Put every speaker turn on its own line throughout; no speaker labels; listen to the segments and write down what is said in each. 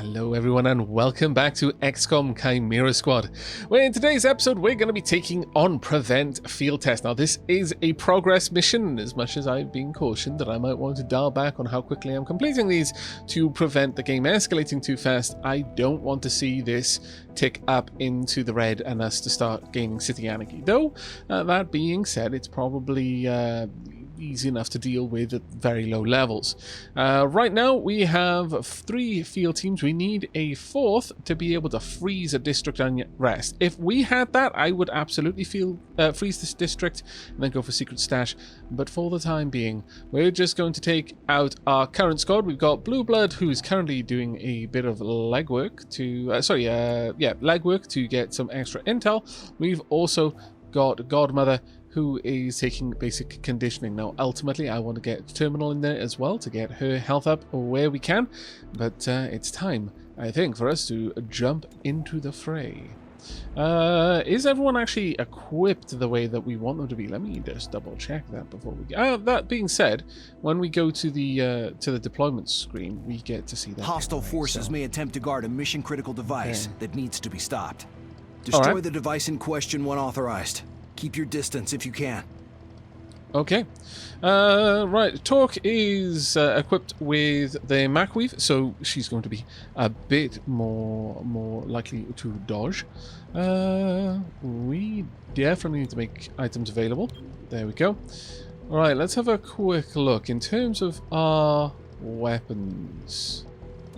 Hello everyone and welcome back to Xcom Chimera Squad, where in today's episode we're going to be taking on Prevent Field Test. Now this is a progress mission, as much as I've been cautioned that I might want to dial back on how quickly I'm completing these to prevent the game escalating too fast. I don't want to see this tick up into the red and us to start gaining city anarchy. Though, that being said, it's probably easy enough to deal with at very low levels. Right now we have 3 field teams. We need a 4th to be able to freeze a district unrest. If we had that, I would absolutely freeze this district and then go for secret stash. But for the time being, we're just going to take out our current squad. We've got Blue Blood, who's currently doing a bit of legwork to legwork to get some extra intel. We've also got Godmother, who is taking basic conditioning. Now, ultimately, I want to get Terminal in there as well to get her health up where we can. But it's time, I think, for us to jump into the fray. Is everyone actually equipped the way that we want them to be? Let me just double check that before we go. That being said, when we go to the deployment screen, we get to see that.
Hostile forces may attempt to guard a mission-critical device that needs to be stopped. Destroy the device in question when authorized. Keep your distance if you can.
Okay. Right. Torque is equipped with the Macweave, so she's going to be a bit more likely to dodge. We definitely need to make items available. There we go. All right. Let's have a quick look in terms of our weapons.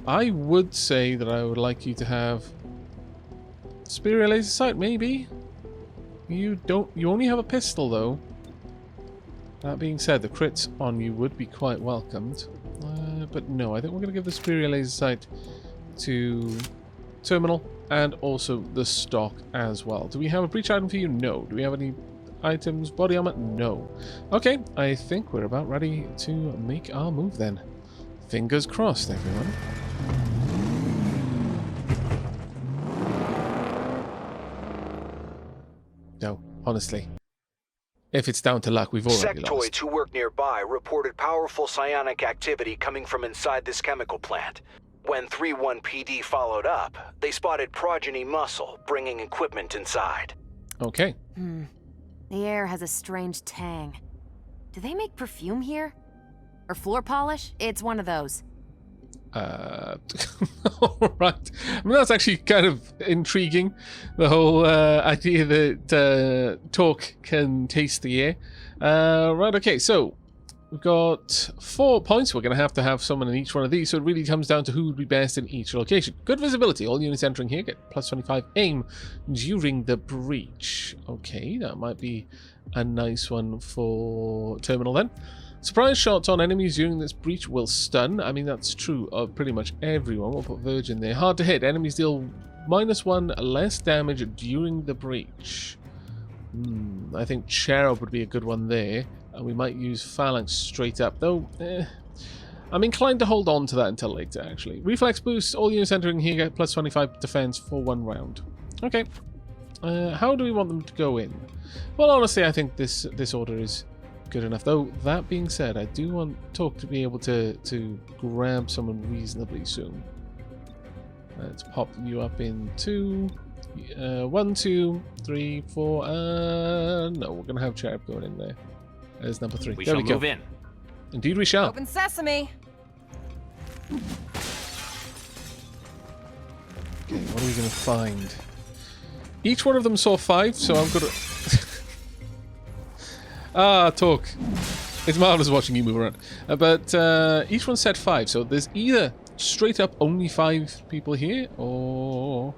I would say that I would like you to have Superior Laser Sight, maybe. You only have a pistol though. That being said, the crits on you would be quite welcomed. But no, I think we're going to give the Superior Laser Sight to Terminal and also the stock as well. Do we have a breach item for you? No. Do we have any items? Body armor? No. Okay, I think we're about ready to make our move then. Fingers crossed, everyone. No, honestly. If it's down to luck, we've already lost.
Sectoids who work nearby reported powerful psionic activity coming from inside this chemical plant. When 3-1 PD followed up, they spotted Progeny muscle, bringing equipment inside.
Okay.
The air has a strange tang. Do they make perfume here? Or floor polish? It's one of those.
Alright. I mean, that's actually kind of intriguing. The whole idea that Torque can taste the air. Right, okay, so we've got 4 points. We're going to have someone in each one of these, so it really comes down to who would be best in each location. Good visibility. All units entering here get plus 25 aim during the breach. Okay, that might be a nice one for Terminal then. Surprise shots on enemies during this breach will stun. I mean, that's true of pretty much everyone. We'll put Virgin there. Hard to hit. Enemies deal -1 less damage during the breach. I think Cherub would be a good one there. We might use Phalanx straight up, though. I'm inclined to hold on to that until later, actually. Reflex boost. All units entering here get plus 25 defense for 1 round. Okay. How do we want them to go in? Well, honestly, I think this order is good enough. Though, that being said, I do want Torque to be able to grab someone reasonably soon. Let's pop you up in 2. 1, 2, 3, 4. No, we're going to have Cherub going in there. There's number 3.
We
there
shall
we go.
move in.
Indeed we shall.
Open sesame!
Okay, what are we going to find? Each one of them saw 5, so I'm going to... Torque. It's marvelous watching you move around. But each one said 5, so there's either straight up only 5 people here, or...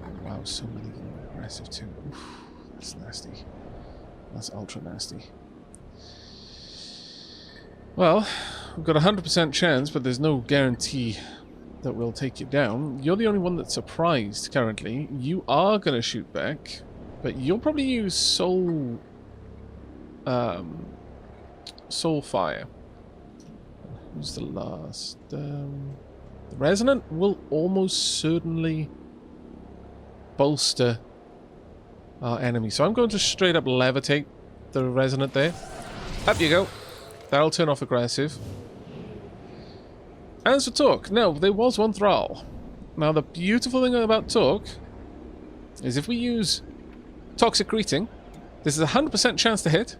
Oh, wow, so many aggressive too. Oof, that's nasty. That's ultra nasty. Well, we've got a 100% chance, but there's no guarantee that we'll take you down. You're the only one that's surprised currently. You are going to shoot back, but you'll probably use Soul Fire. Who's the last? The Resonant will almost certainly bolster our enemy. So I'm going to straight up levitate the Resonant there. Up you go. That'll turn off aggressive. as for Torque, no, there was one Thrall. Now, the beautiful thing about Torque is if we use Toxic Greeting, this is a 100% chance to hit.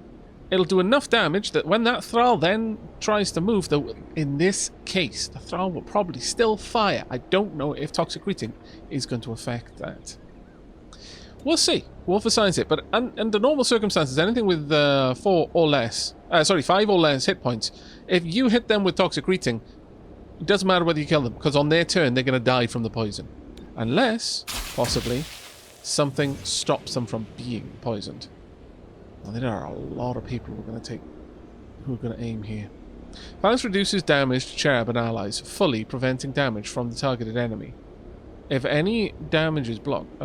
It'll do enough damage that when that Thrall then tries to move, in this case, the Thrall will probably still fire. I don't know if Toxic Greeting is going to affect that. We'll see. We'll science it. But under normal circumstances, anything with 5 or less hit points, if you hit them with Toxic Greeting, it doesn't matter whether you kill them, because on their turn, they're going to die from the poison. Unless, possibly, something stops them from being poisoned. Well, there are a lot of people who are going to aim here. Phalanx reduces damage to Cherub and allies, fully preventing damage from the targeted enemy. If any damage is blocked...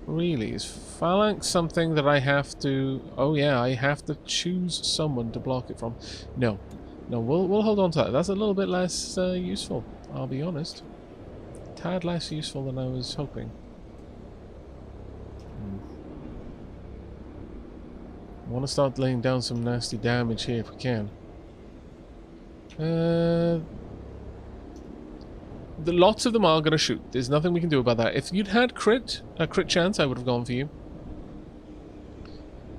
really, is Phalanx something that I have to... Oh yeah, I have to choose someone to block it from. No. No, we'll hold on to that. That's a little bit less useful, I'll be honest. A tad less useful than I was hoping. I want to start laying down some nasty damage here if we can. Lots of them are going to shoot. There's nothing we can do about that. If you'd had a crit chance, I would have gone for you.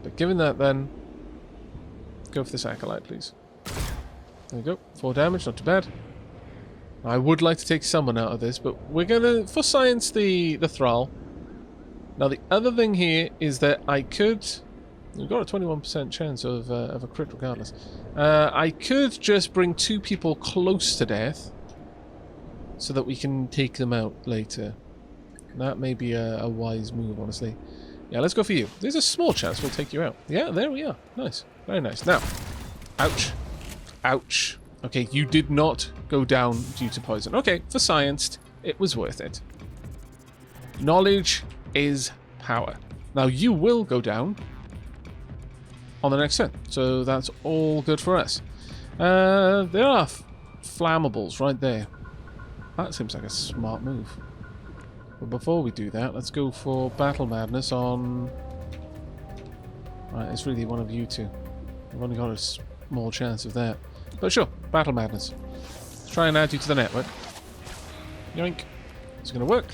But given that, then, go for this Acolyte, please. There we go. 4 damage, not too bad. I would like to take someone out of this, but we're going to, for science, the Thrall. Now, the other thing here is that I could... We've got a 21% chance of a crit regardless. I could just bring 2 people close to death so that we can take them out later. That may be a wise move, honestly. Yeah, let's go for you. There's a small chance we'll take you out. Yeah, there we are. Nice. Very nice. Now, ouch. Ouch. Okay, you did not go down due to poison. Okay, for science, it was worth it. Knowledge is power. Now, you will go down on the next turn, so that's all good for us. There are flammables right there. That seems like a smart move. But before we do that, let's go for Battle Madness on... Right, it's really one of you two. I've only got a small chance of that. But sure, Battle Madness. Let's try and add you to the network. Yoink. Is it going to work?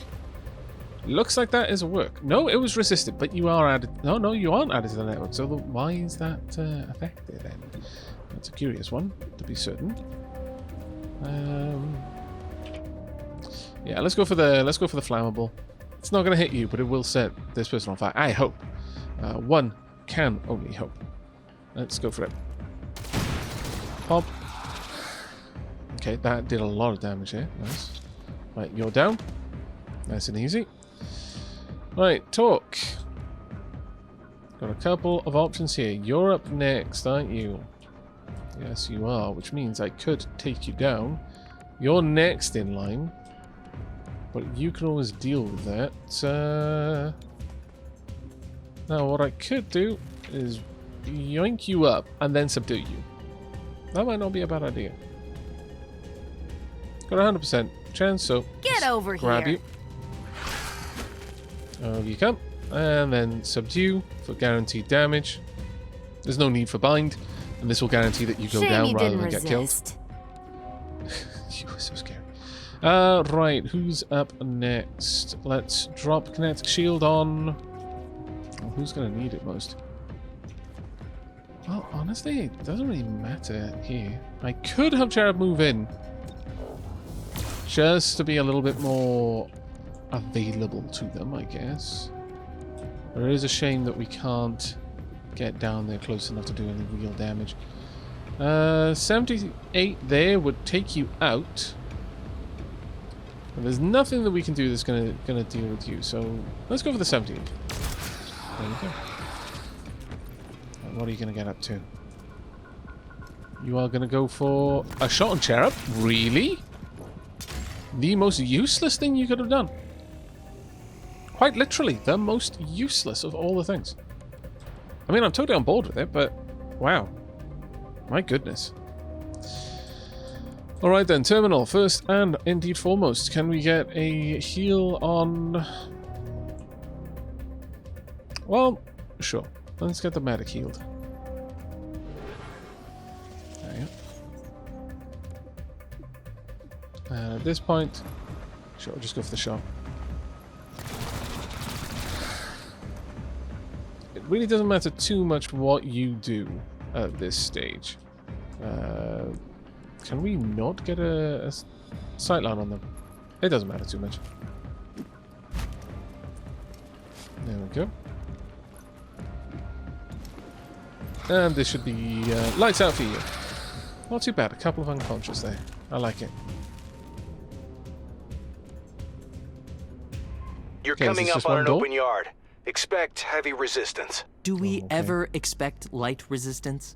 Looks like that is a work. No, it was resisted, but you are added... No, you aren't added to the network. So why is that affected then? That's a curious one, to be certain. Yeah, let's go for the flammable. It's not going to hit you, but it will set this person on fire. I hope. One can only hope. Let's go for it. Pop. Okay, that did a lot of damage here. Nice. Right, you're down. Nice and easy. Right, Torque. Got a couple of options here. You're up next, aren't you? Yes, you are, which means I could take you down. You're next in line. But you can always deal with that. Now, what I could do is yoink you up and then subdue you. That might not be a bad idea. Got a 100% chance, so
get over
grab
here.
You. Over you come. And then subdue for guaranteed damage. There's no need for bind, and this will guarantee that you go down rather than get killed. You were so scary. Right, who's up next? Let's drop kinetic shield on... Oh, who's going to need it most? Well, honestly, it doesn't really matter here. I could have Cherub move in, just to be a little bit more available to them, I guess. But it is a shame that we can't get down there close enough to do any real damage. 78 there would take you out. And there's nothing that we can do that's gonna deal with you, so let's go for the 78. There you go. And what are you gonna get up to? You are gonna go for a shot on Cherub? Really? The most useless thing you could have done. Quite literally, the most useless of all the things. I mean, I'm totally on board with it, but wow. My goodness. Alright then, Terminal, first and indeed foremost, can we get a heal on... Well, sure. Let's get the medic healed. There you And at this point, sure, I'll just go for the shot. It really doesn't matter too much what you do at this stage. Can we not get a sightline on them? It doesn't matter too much. There we go. And this should be lights out for you. Not too bad. A couple of unconscious there. I like it.
You're
Okay,
coming
is this
up
just
on
one
an
door?
open yard. Expect heavy resistance.
Do we
okay.
ever expect light resistance?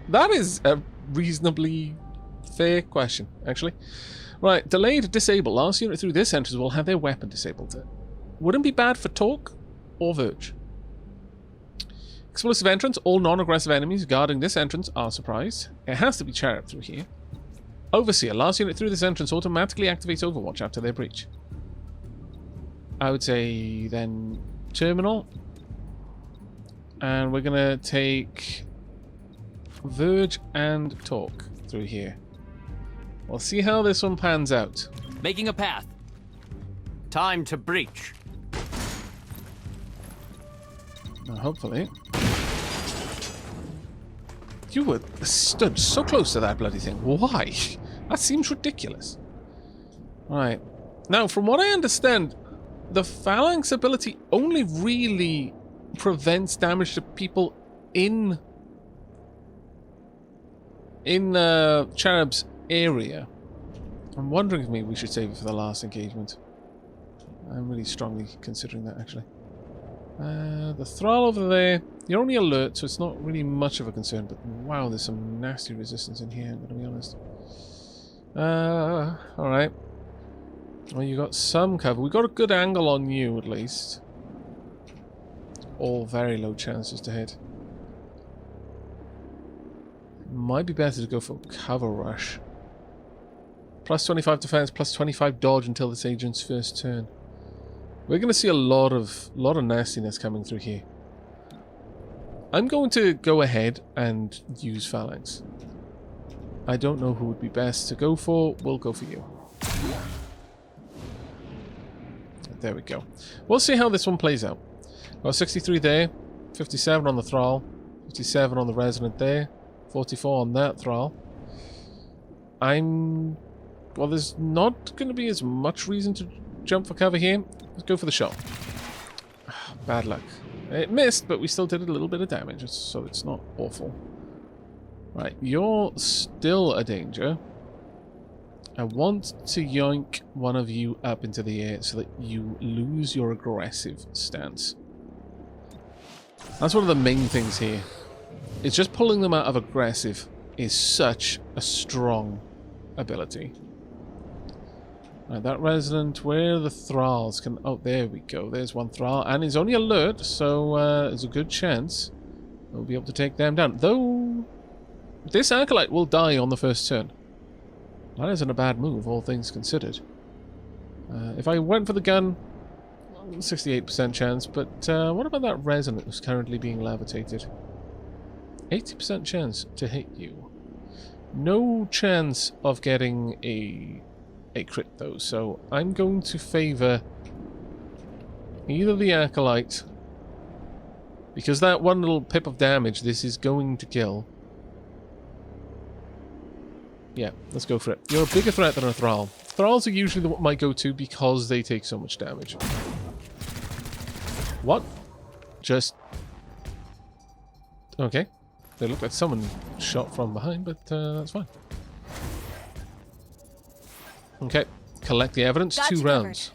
That is a reasonably fair question, actually. Right, delayed disable. Last unit through this entrance will have their weapon disabled. Wouldn't be bad for Talk or Verge. Explosive entrance. All non-aggressive enemies guarding this entrance are surprised. It has to be Chariot through here. Overseer. Last unit through this entrance automatically activates Overwatch after their breach. I would say then Terminal. And we're going to take Verge and Talk through here. We'll see how this one pans out.
Making a path. Time to breach.
Hopefully. You were stood so close to that bloody thing. Why? That seems ridiculous. Right. Now, from what I understand, the Phalanx ability only really prevents damage to people in Cherub's area. I'm wondering if maybe we should save it for the last engagement. I'm really strongly considering that, actually. The thrall over there, you're only alert, so it's not really much of a concern, but wow, there's some nasty resistance in here, I'm gonna be honest. Alright. Well, you got some cover. We got a good angle on you, at least. All very low chances to hit. Might be better to go for cover rush. Plus 25 defense, plus 25 dodge until this agent's first turn. We're going to see a lot of nastiness coming through here. I'm going to go ahead and use Phalanx. I don't know who would be best to go for. We'll go for you. There we go. We'll see how this one plays out. Got 63 there, 57 on the Thrall, 57 on the Resonant there, 44 on that Thrall. Well, there's not going to be as much reason to jump for cover here. Let's go for the shot. Bad luck. It missed, but we still did a little bit of damage, so it's not awful. Right, you're still a danger. I want to yoink one of you up into the air so that you lose your aggressive stance. That's one of the main things here. It's just pulling them out of aggressive is such a strong ability. Right, that Resonant, where are the Thralls? Oh, there we go. There's one Thrall. And he's only alert, so there's a good chance we'll be able to take them down. Though, this Acolyte will die on the first turn. That isn't a bad move, all things considered. If I went for the gun, 68% chance, but what about that Resonant who's currently being levitated? 80% chance to hit you. No chance of getting a crit though, so I'm going to favour either the Acolyte, because that one little pip of damage this is going to kill. Yeah, let's go for it. You're a bigger threat than a Thrall. Thralls are usually my go-to because they take so much damage. What? Just... Okay. They look like someone shot from behind, but that's fine. Okay. Collect the evidence.
Got
2
you
rounds.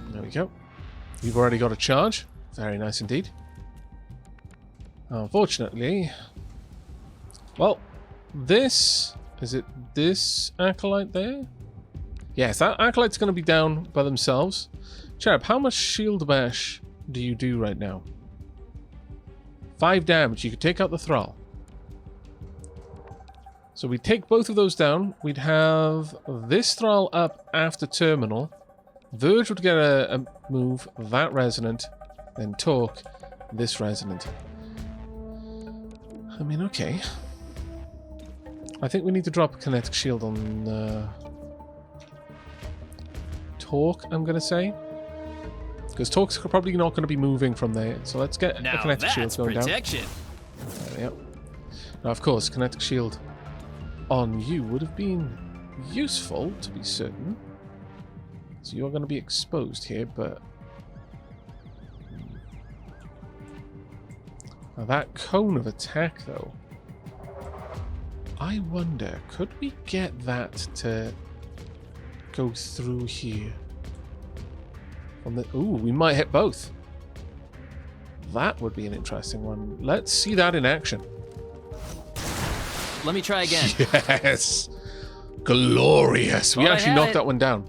There we go. You've already got a charge. Very nice indeed. Unfortunately... Well, this... Is it this Acolyte there? Yes, that Acolyte's going to be down by themselves. Cherub, how much shield bash do you do right now? 5 damage. You could take out the Thrall. So we take both of those down. We'd have this Thrall up after Terminal. Verge would get a move. That Resonant. Then Talk. This Resonant. I mean, okay. I think we need to drop a kinetic shield on Torque, I'm going to say. Because Torque's probably not going to be moving from there. So let's get a kinetic shield going
protection.
down. There we go. Now, of course, kinetic shield on you would have been useful, to be certain. So you're going to be exposed here, but... Now that cone of attack, though... I wonder, could we get that to go through here? From the... Ooh, we might hit both. That would be an interesting one. Let's see that in action.
Let me try again.
Yes! Glorious! We actually knocked that one down.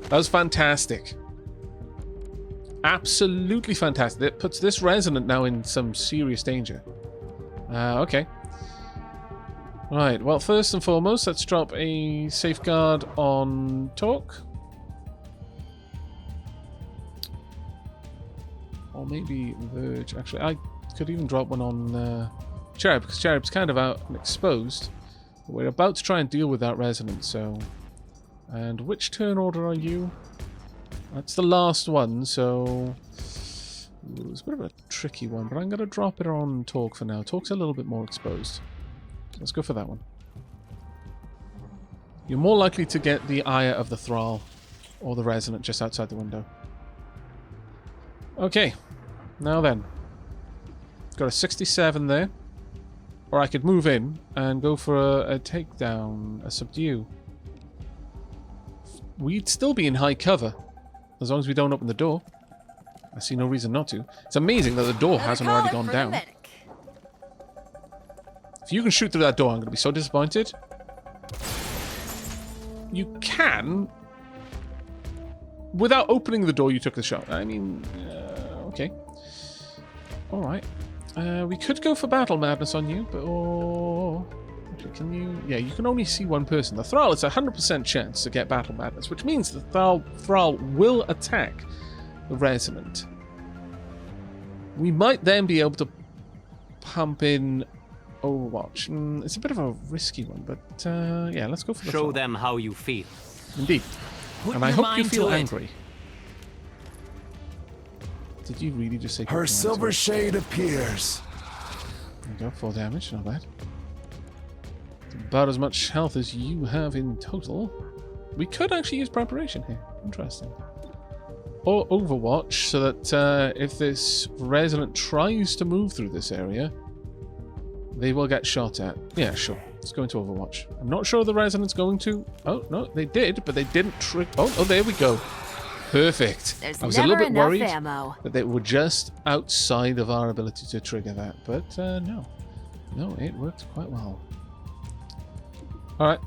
That was fantastic. Absolutely fantastic. It puts this resonant now in some serious danger. Okay. Right, well, first and foremost, let's drop a safeguard on Torque. Or maybe Verge. Actually, I could even drop one on Cherub, because Cherub's kind of out and exposed. But we're about to try and deal with that resonance, so... And which turn order are you? That's the last one, so... Ooh, it's a bit of a tricky one, but I'm going to drop it on Torque for now. Torque's a little bit more exposed. Let's go for that one. You're more likely to get the ire of the Thrall or the resonant just outside the window. Okay, now then. Got a 67 there. Or I could move in and go for a takedown, a subdue. We'd still be in high cover as long as we don't open the door. I see no reason not to. It's amazing that the door hasn't already gone down. If you can shoot through that door, I'm going to be so disappointed. You can. Without opening the door, you took the shot. I mean, okay. Alright. We could go for Battle Madness on you, but... Oh, actually, can you... Yeah, you can only see one person. The Thrall, it's a 100% chance to get Battle Madness, which means the Thrall will attack the Resonant. We might then be able to pump in... Overwatch. It's a bit of a risky one, but yeah, let's go for the
Show them how you feel.
Indeed. And I hope you feel angry. Did you really just say...
Her silver shade appears.
There you go, 4 damage, not bad. About as much health as you have in total. We could actually use preparation here. Interesting. Or Overwatch, so that if this Resonant tries to move through this area, they will get shot at. Yeah, sure. Let's go into Overwatch. I'm not sure the Resonant's going to... Oh, no, they did, but they didn't trick... Oh, there we go. Perfect.
There's
I was a little bit worried
ammo.
that they were just outside of our ability to trigger that, but no. No, it worked quite well. Alright.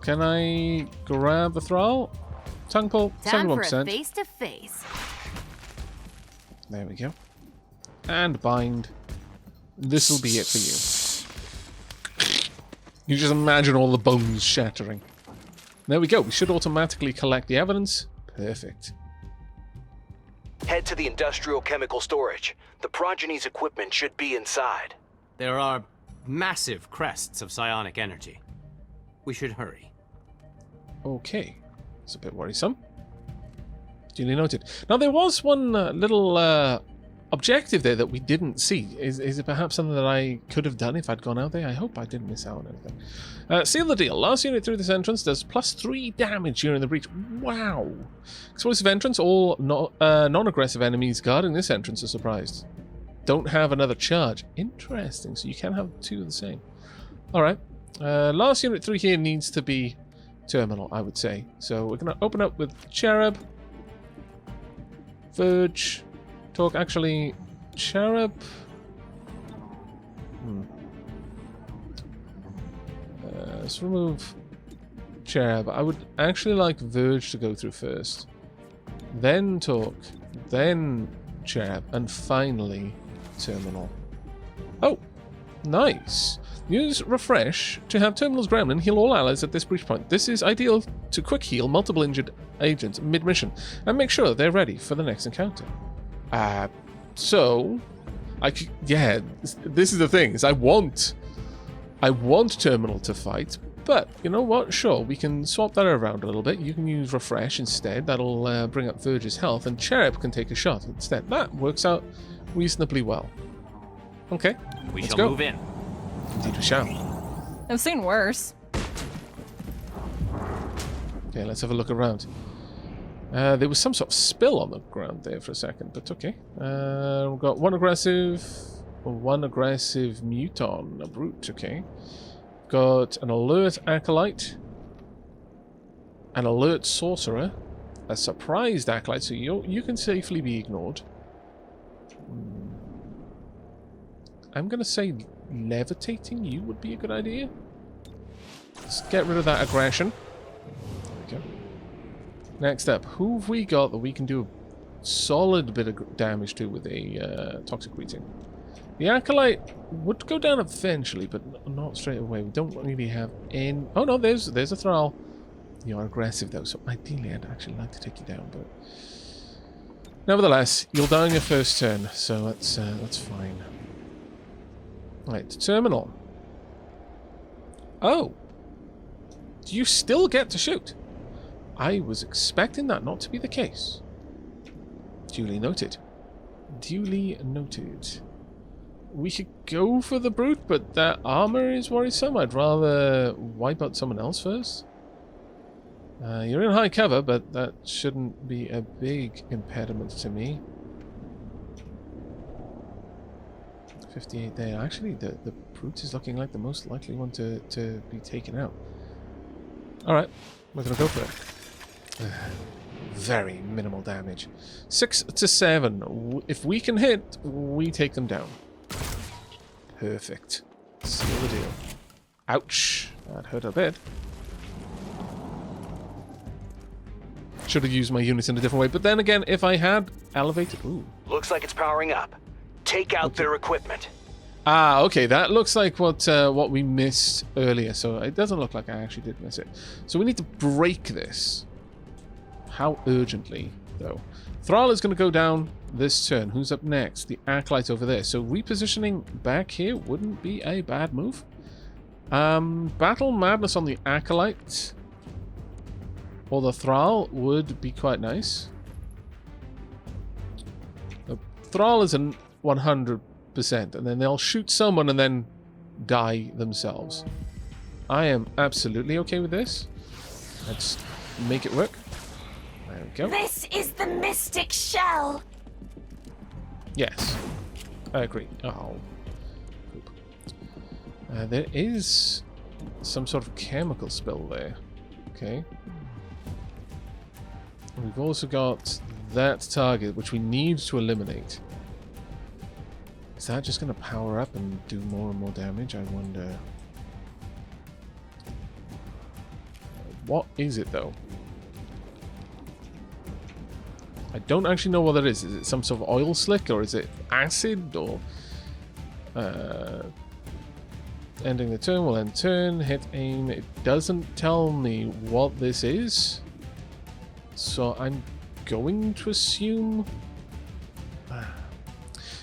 Can I grab the Thrall? Tongue pull,
Time
71%.
for a face-to-face.
There we go. And bind. This will be it for you. You just imagine all the bones shattering. There we go. We should automatically collect the evidence. Perfect.
Head to the industrial chemical storage. The Progeny's equipment should be inside.
There are massive crests of psionic energy. We should hurry.
Okay. It's a bit worrisome. Duly noted. Now, there was one little objective there that we didn't see. Is it perhaps something that I could have done if I'd gone out there? I hope I didn't miss out on anything. Seal the deal. Last unit through this entrance does +3 damage during the breach. Wow. Explosive entrance. All non-aggressive enemies guarding this entrance are surprised. Don't have another charge. Interesting. So you can have 2 of the same. Alright. Last unit through here needs to be terminal, I would say. So we're going to open up with Cherub. Verge. Talk, actually, Cherub. Let's remove Cherub. I would actually like Verge to go through first. Then Talk. Then Cherub. And finally, Terminal. Oh, nice. Use Refresh to have Terminal's Gremlin heal all allies at this breach point. This is ideal to quick heal multiple injured agents mid-mission and make sure they're ready for the next encounter. So, yeah, this is the thing, is I want I want Terminal to fight, but you know what? Sure, we can swap that around a little bit. You can use Refresh instead. That'll bring up Verge's health, and Cherub can take a shot instead. That works out reasonably well. Okay,
We
let's
shall
go.
move in.
Indeed we shall.
I've seen worse.
Okay, let's have a look around. There was some sort of spill on the ground there for a second, but okay. We've got one aggressive muton, a brute, okay. Got an alert acolyte, an alert sorcerer, a surprised acolyte, so you can safely be ignored. I'm gonna say levitating you would be a good idea. Let's get rid of that aggression. There we go. Next up, who have we got that we can do a solid bit of damage to with a toxic greeting? The acolyte would go down eventually, but not straight away. We don't really have any... Oh no, there's a thrall. You're aggressive though, so ideally I'd actually like to take you down, but nevertheless, you'll die on your first turn, so that's fine. Right, terminal. Oh, do you still get to shoot? I was expecting that not to be the case. Duly noted. Duly noted. We could go for the brute, but that armor is worrisome. I'd rather wipe out someone else first. You're in high cover, but that shouldn't be a big impediment to me. 58 there. Actually, the brute is looking like the most likely one to be taken out. Alright, we're going to go for it. Very minimal damage. 6 to 7. If we can hit, we take them down. Perfect. Seal the deal. Ouch. That hurt a bit. Should have used my units in a different way, but then again, if I had elevated... Ooh.
Looks like it's powering up. Take out their equipment.
Ah, okay, that looks like what we missed earlier, so it doesn't look like I actually did miss it. So we need to break this. How urgently, though? Thrall is going to go down this turn. Who's up next? The Acolyte over there. So repositioning back here wouldn't be a bad move. Battle Madness on the Acolyte or the Thrall would be quite nice. The Thrall is a 100%, and then they'll shoot someone and then die themselves. I am absolutely okay with this. Let's make it work. There we go.
This is the Mystic Shell.
Yes, I agree. Oh, poop. There is some sort of chemical spill there. Okay. We've also got that target, which we need to eliminate. Is that just going to power up and do more and more damage? I wonder. What is it, though? I don't actually know what that is. Is it some sort of oil slick, or is it acid, or... ending the turn will end turn, hit aim. It doesn't tell me what this is. So I'm going to assume...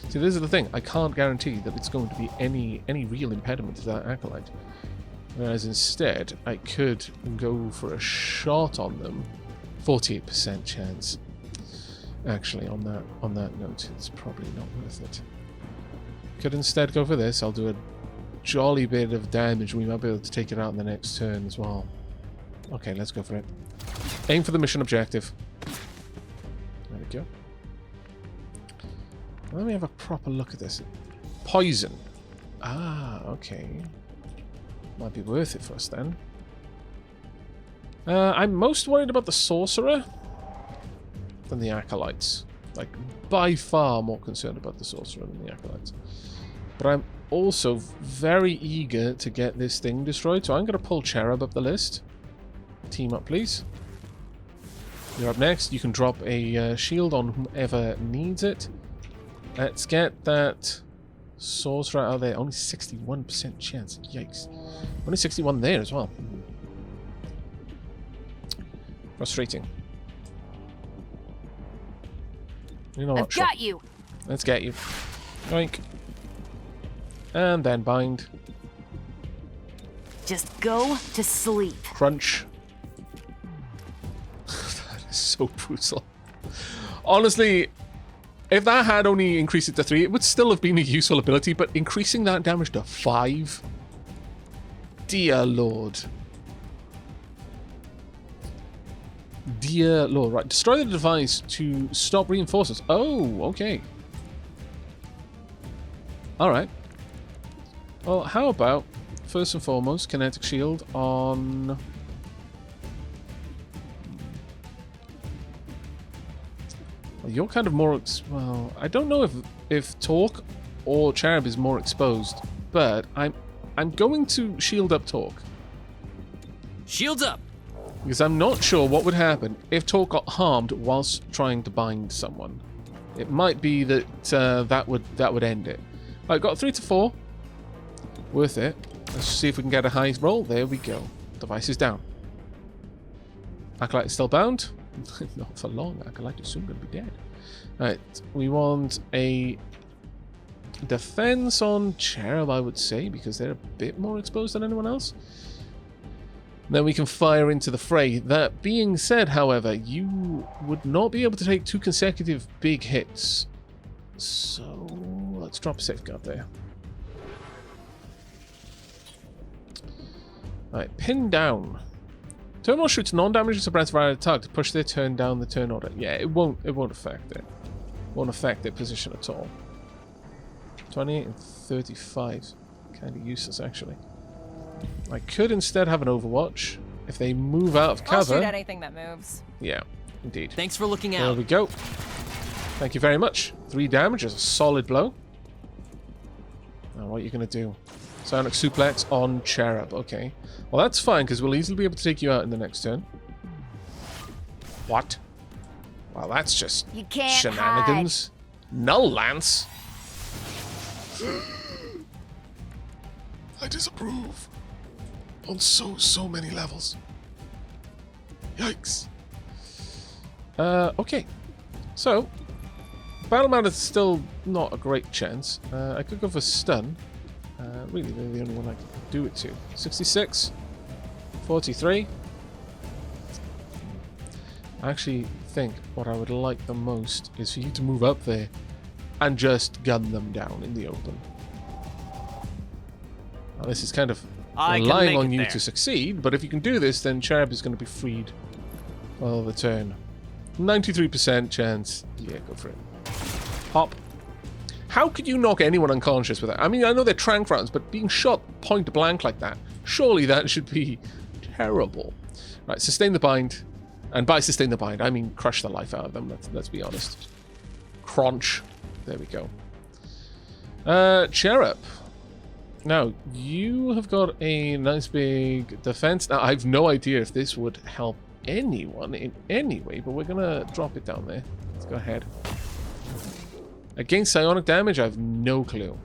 See, this is the thing. I can't guarantee that it's going to be any real impediment to that Acolyte. Whereas instead, I could go for a shot on them. 48% chance. Actually, on that note, it's probably not worth it. Could instead go for this. I'll do a jolly bit of damage. We might be able to take it out in the next turn as well. Okay, let's go for it. Aim for the mission objective. There we go. Let me have a proper look at this. Poison. Ah, okay. Might be worth it for us then. I'm most worried about the Sorcerer than the Acolytes. Like, by far more concerned about the Sorcerer than the Acolytes. But I'm also very eager to get this thing destroyed, so I'm going to pull Cherub up the list. Team up, please. You're up next. You can drop a shield on whomever needs it. Let's get that Sorcerer out of there. Only 61% chance. Yikes. Only 61 there as well. Frustrating. You know what?
I've got you.
Let's get you. Yoink. And then bind.
Just go to sleep.
Crunch. That is so brutal. Honestly, if that had only increased it to 3, it would still have been a useful ability, but increasing that damage to 5? Dear Lord. Dear Lord. Right, destroy the device to stop reinforcements. Oh, okay. Alright. Well, how about, first and foremost, kinetic shield on... Well, you're kind of more... Well, I don't know if Torque or Cherub is more exposed, but I'm going to shield up Torque.
Shields up!
Because I'm not sure what would happen if Torque got harmed whilst trying to bind someone. It might be that that would end it. Right, got 3 to 4. Worth it. Let's see if we can get a high roll. There we go. Device is down. Acolyte is still bound. Not for long. Acolyte is soon going to be dead. Right, we want a defense on Cherub, I would say, because they're a bit more exposed than anyone else. Then we can fire into the fray. That being said, however, you would not be able to take 2 consecutive big hits. So let's drop a safeguard there. Right, pin down. Terminal shoots non-damaging suppressed via attack to push their turn down the turn order. Yeah, it won't affect it. Won't affect their position at all. 28 and 35. Kind of useless, actually. I could instead have an Overwatch. If they move out of cover...
I'll shoot at anything that moves.
Yeah, indeed.
Thanks for looking
There
out.
we go. Thank you very much. 3 damage is a solid blow. Now what are you going to do? Psionic Suplex on Cherub. Okay. Well, that's fine, because we'll easily be able to take you out in the next turn. What? Well, that's just
You can't
shenanigans. Null Lance.
I disapprove. On so many levels. Yikes.
Okay. So, Battle Mount is still not a great chance. I could go for Stun. Really, they're the only one I can do it to. 66. 43. I actually think what I would like the most is for you to move up there and just gun them down in the open. Now, this is kind of relying on you to succeed, but if you can do this, then Cherub is going to be freed for the turn. 93% chance. Yeah, go for it. Hop. How could you knock anyone unconscious with that? I mean, I know they're tranq rounds, but being shot point blank like that, surely that should be terrible. Right, sustain the bind. And by sustain the bind, I mean crush the life out of them, let's be honest. Crunch. There we go. Cherub. Now, you have got a nice big defense. Now, I have no idea if this would help anyone in any way, but we're going to drop it down there. Let's go ahead. Against psionic damage, I have no clue.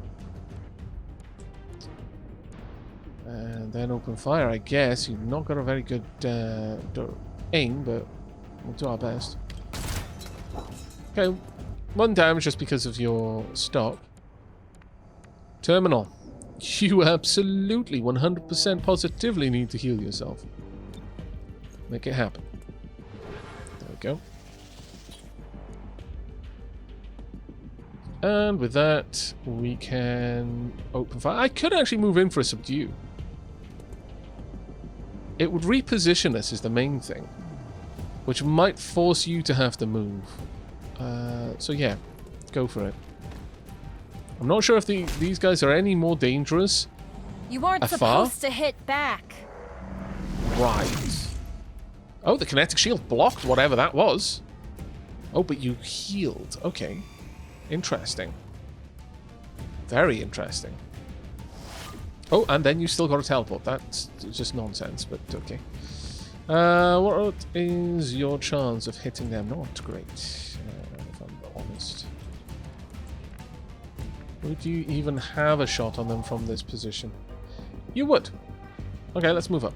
And then open fire, I guess. You've not got a very good aim, but we'll do our best. Okay, 1 damage just because of your stop. Terminal. You absolutely 100% positively need to heal yourself. Make it happen. There we go. And with that, we can open fire. I could actually move in for a subdue. It would reposition us is the main thing, which might force you to have to move. So yeah, go for it. I'm not sure if these guys are any more dangerous.
You weren't
afar?
supposed to hit back.
Right. Oh, the kinetic shield blocked whatever that was. Oh, but you healed. Okay. Interesting. Very interesting. Oh, and then you still got a teleport. That's just nonsense, but okay. What is your chance of hitting them? Not great, if I'm honest. Would you even have a shot on them from this position? You would. Okay, let's move up.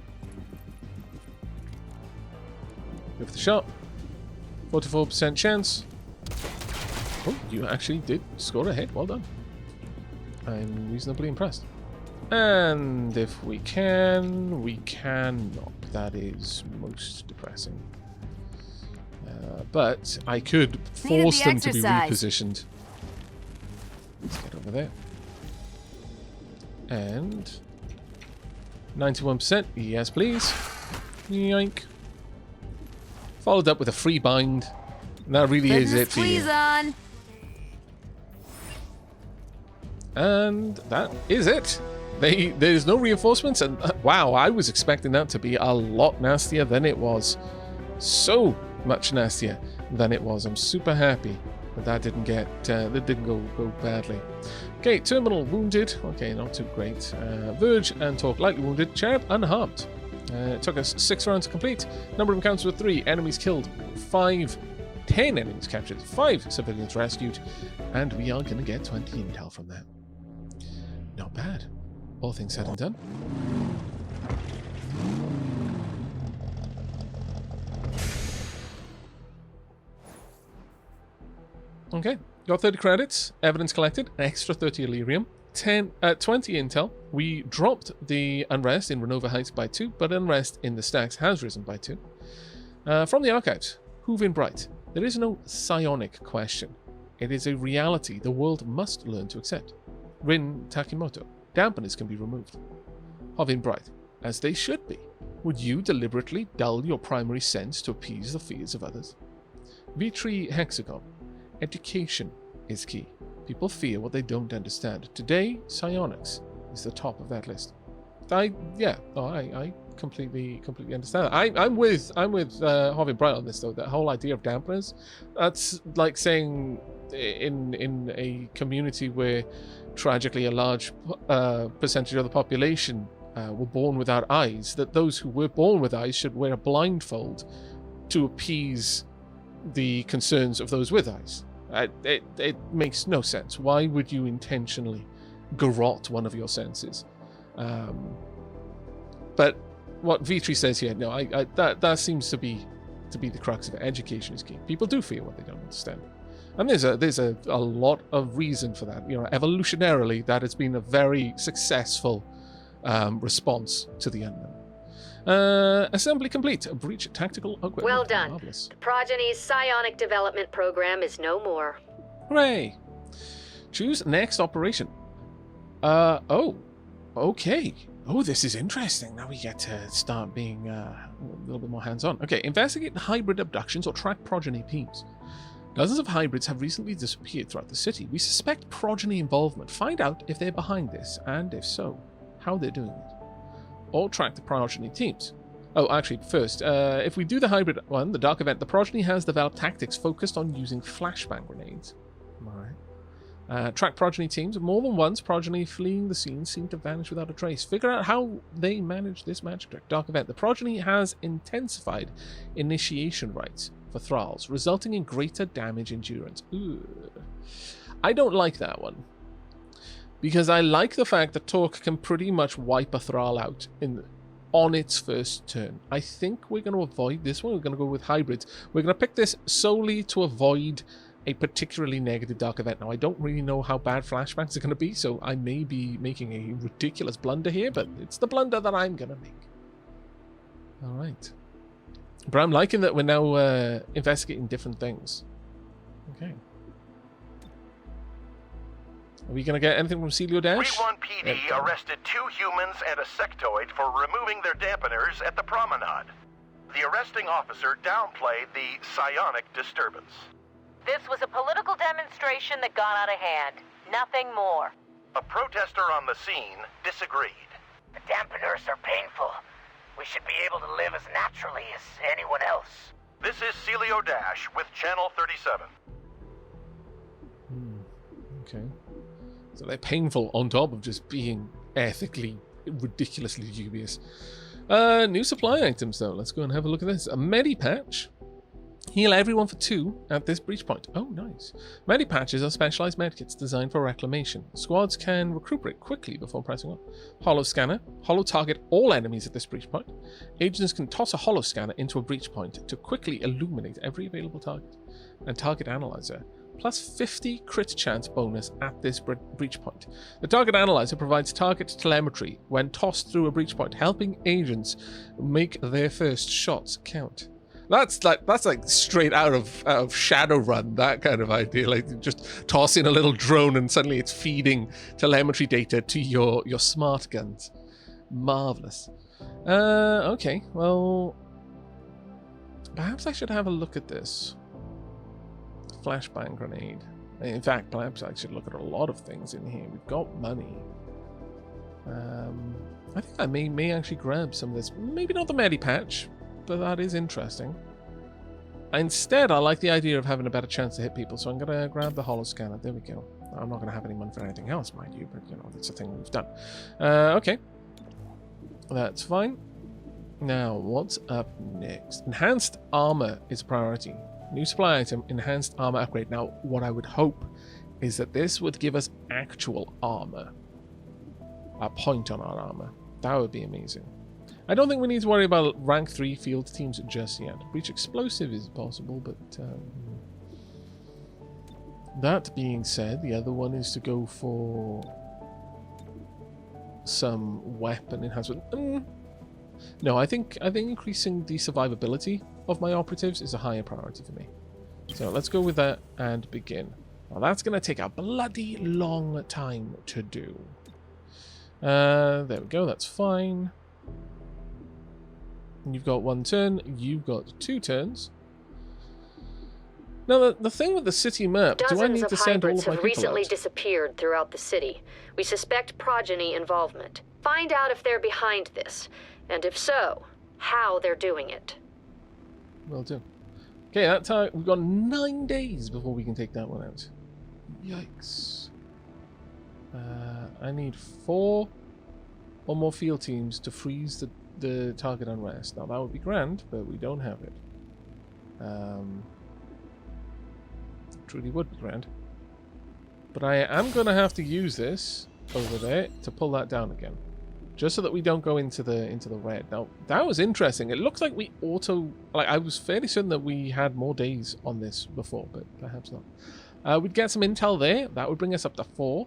Give it a shot. 44% chance. Oh, you actually did score a hit. Well done. I'm reasonably impressed. And if we can, we cannot. That is most depressing. But I could force them to be repositioned. Let's get over there. And 91%, yes please. Yoink. Followed up with a free bind. And that really is it for you.
On.
And that is it. There's no reinforcements, and wow, I was expecting that to be a lot nastier than it was. So much nastier than it was. I'm super happy that that didn't go badly. Okay, terminal wounded. Okay, not too great. Verge and Talk lightly wounded. Cherub unharmed. It took us 6 rounds to complete. Number of encounters were 3. Enemies killed 5. 10 enemies captured. 5 civilians rescued. And we are going to get 20 intel from that. Not bad. All things said and done. Okay, got 30 credits, evidence collected, an extra 30 Illyrium, 20 intel. We dropped the unrest in Renova Heights by 2, but unrest in the stacks has risen by 2. From the archives, Huvin Bright. There is no psionic question. It is a reality the world must learn to accept. Rin Takimoto. Dampeners can be removed. Hovin Bright. As they should be. Would you deliberately dull your primary sense to appease the fears of others? V3 Hexagon. Education is key. People fear what they don't understand. Today, psionics is the top of that list. I completely understand that. I'm with Hovin Bright on this though. That whole idea of dampeners, that's like saying in a community where tragically a large percentage of the population were born without eyes, that those who were born with eyes should wear a blindfold to appease the concerns of those with eyes. It makes no sense. Why would you intentionally garrote one of your senses? But what V3 says here, no, that seems to be the crux of it. Education is key. People do fear what they don't understand, and there's a lot of reason for that. You know, evolutionarily, that has been a very successful response to the unknown. Assembly complete. Breach tactical equipment.
Well done.
Marvelous.
The Progeny's psionic development program is no more.
Hooray! Choose next operation. Oh, okay. Oh, this is interesting. Now we get to start being a little bit more hands-on. Okay, investigate hybrid abductions or track progeny teams. Dozens of hybrids have recently disappeared throughout the city. We suspect progeny involvement. Find out if they're behind this, and if so, how they're doing it. Or track the progeny teams. Oh, actually, first, if we do the hybrid one, the Dark Event, the progeny has developed tactics focused on using flashbang grenades. Alright. Track progeny teams. More than once, progeny fleeing the scene seem to vanish without a trace. Figure out how they manage this magic trick. Dark Event. The progeny has intensified initiation rites for thralls, resulting in greater damage endurance. Ooh. I don't like that one. Because I like the fact that Torque can pretty much wipe a thrall out on its first turn. I think we're going to avoid this one. We're going to go with hybrids. We're going to pick this solely to avoid a particularly negative Dark Event. Now, I don't really know how bad flashbacks are going to be, so I may be making a ridiculous blunder here, but it's the blunder that I'm going to make. All right. But I'm liking that we're now investigating different things. Okay. Are we going to get anything from Celio Dash?
3-1 PD arrested 2 humans and a sectoid for removing their dampeners at the promenade. The arresting officer downplayed the psionic disturbance.
This was a political demonstration that got out of hand. Nothing more.
A protester on the scene disagreed.
The dampeners are painful. We should be able to live as naturally as anyone else.
This is Celio Dash with Channel 37.
Okay. So they're painful on top of just being ethically ridiculously dubious. New supply items though. Let's go and have a look at this. A Medipatch. Heal everyone for 2 at this breach point. Oh, nice. Medipatches are specialized medkits designed for reclamation. Squads can recuperate quickly before pressing on. Holo scanner. Holo target all enemies at this breach point. Agents can toss a holo scanner into a breach point to quickly illuminate every available target. And target analyzer. plus 50 crit chance bonus at this breach point. The target analyzer provides target telemetry when tossed through a breach point, helping agents make their first shots count. That's like straight out of Shadowrun, that kind of idea. Like just toss in a little drone and suddenly it's feeding telemetry data to your smart guns. Marvelous. Okay, well, perhaps I should have a look at this. Flashbang grenade. In fact, perhaps I should look at a lot of things in here. We've got money. I think I may actually grab some of this. Maybe not the Medipatch, but that is interesting. Instead, I like the idea of having a better chance to hit people, so I'm going to grab the holo scanner. There we go. I'm not going to have any money for anything else, mind you, but, you know, that's a thing we've done. Okay. That's fine. Now, what's up next? Enhanced armor is a priority. New supply item, enhanced armor upgrade. Now, what I would hope is that this would give us actual armor. A point on our armor. That would be amazing. I don't think we need to worry about rank 3 field teams just yet. Breach explosive is possible, but that being said, the other one is to go for some weapon enhancement. No, I think increasing the survivability of my operatives is a higher priority for me. So let's go with that and begin. Now that's going to take a bloody long time to do. There we go, that's fine. You've got 1 turn, you've got 2 turns. Now, the thing with the city map, do I need to send all of my people out?
Dozens of hybrids have recently disappeared throughout the city. We suspect Progeny involvement. Find out if they're behind this, and if so, how they're doing it.
Will do. Okay, that time, we've got 9 days before we can take that one out. Yikes. I need 4 or more field teams to freeze the target unrest. Now that would be grand, but we don't have it. Truly would be grand. But I am going to have to use this over there to pull that down again. Just so that we don't go into the red. Now, that was interesting. It looks like we I was fairly certain that we had more days on this before, but perhaps not. We'd get some intel there. That would bring us up to 4.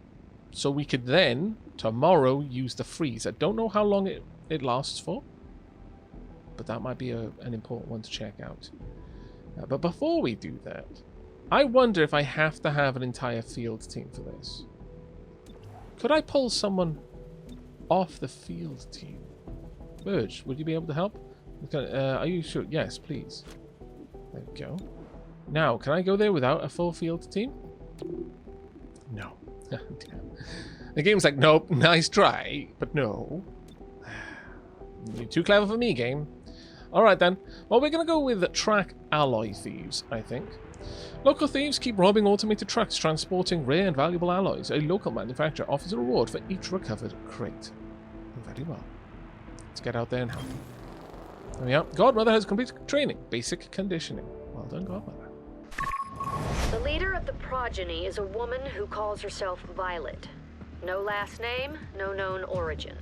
So we could then, tomorrow, use the freeze. I don't know how long it lasts for, but that might be an important one to check out. But before we do that, I wonder if I have to have an entire field team for this. Could I pull someone off the field team? Burge, would you be able to help? Are you sure? Yes, please. There we go. Now, can I go there without a full field team? No. The game's like, nope, nice try, but no. You're too clever for me, game. Alright then. Well, we're going to go with track alloy thieves, I think. Local thieves keep robbing automated trucks transporting rare and valuable alloys. A local manufacturer offers a reward for each recovered crate. Very well. Let's get out there and help. There we are. Godmother has completed training. Basic conditioning. Well done, Godmother.
The leader of the Progeny is a woman who calls herself Violet. No last name, no known origin.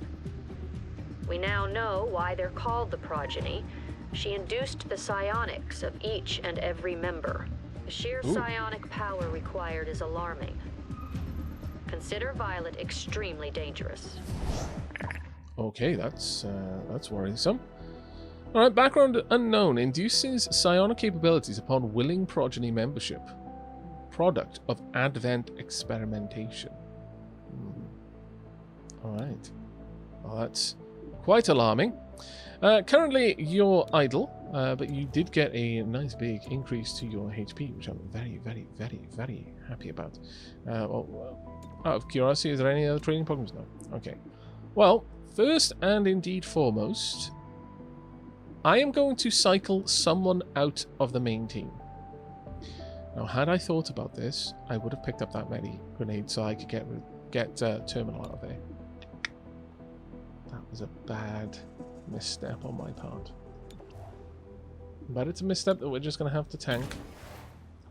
We now know why they're called the Progeny. She induced the psionics of each and every member. The sheer psionic power required is alarming. Consider Violet extremely dangerous.
Okay, that's worrisome. Alright, background unknown. Induces psionic capabilities upon willing Progeny membership. Product of Advent experimentation. Alright. Well, that's quite alarming. Currently, you're idle, but you did get a nice big increase to your HP, which I'm very, very, very, very happy about. Well, out of curiosity, is there any other training programs? No. Okay. Well, first and indeed foremost, I am going to cycle someone out of the main team. Now, had I thought about this, I would have picked up that many grenades so I could get Terminal out of there. That was a bad misstep on my part. But it's a misstep that we're just going to have to tank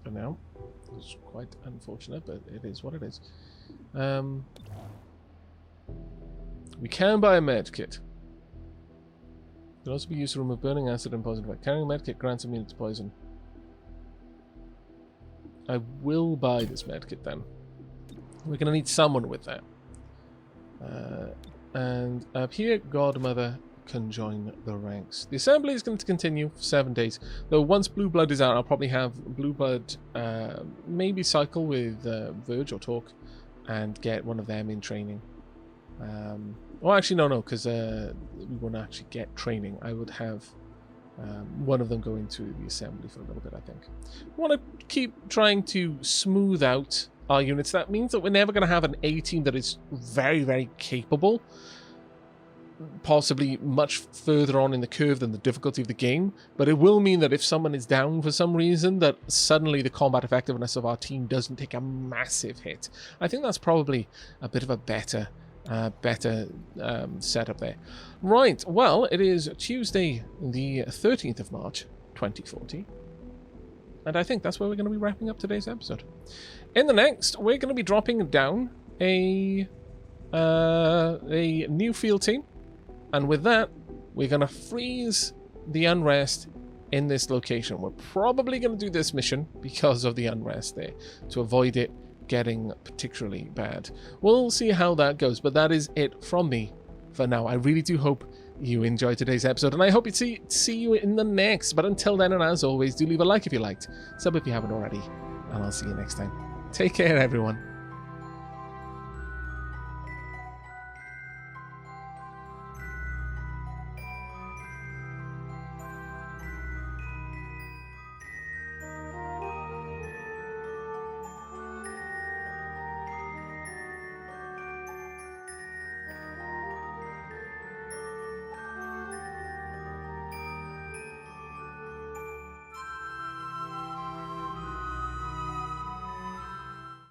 for now. It's quite unfortunate, but it is what it is. We can buy a med kit. It can also be used to remove burning acid and poison effect. Carrying a med kit grants immunity to poison. I will buy this medkit then. We're going to need someone with that. And up here, Godmother can join the ranks. The assembly is going to continue for 7 days. Though once Blue Blood is out, I'll probably have Blue Blood maybe cycle with Verge or Talk and get one of them in training. Well, actually, no, because we won't actually get training. I would have one of them go into the assembly for a little bit, I think. We want to keep trying to smooth out our units. That means that we're never going to have an A team that is very, very capable, possibly much further on in the curve than the difficulty of the game, but it will mean that if someone is down for some reason, that suddenly the combat effectiveness of our team doesn't take a massive hit. I think that's probably a bit of a better setup there. Right, well, it is Tuesday the 13th of March 2040, and I think that's where we're going to be wrapping up today's episode. In the next, we're going to be dropping down a new field team, and with that, we're going to freeze the unrest in this location. We're probably going to do this mission because of the unrest there, to avoid it getting particularly bad. We'll see how that goes, but that is it from me for now. I really do hope you enjoyed today's episode, and I hope to see you in the next. But until then, and as always, do leave a like if you liked, sub if you haven't already, and I'll see you next time. Take care, everyone.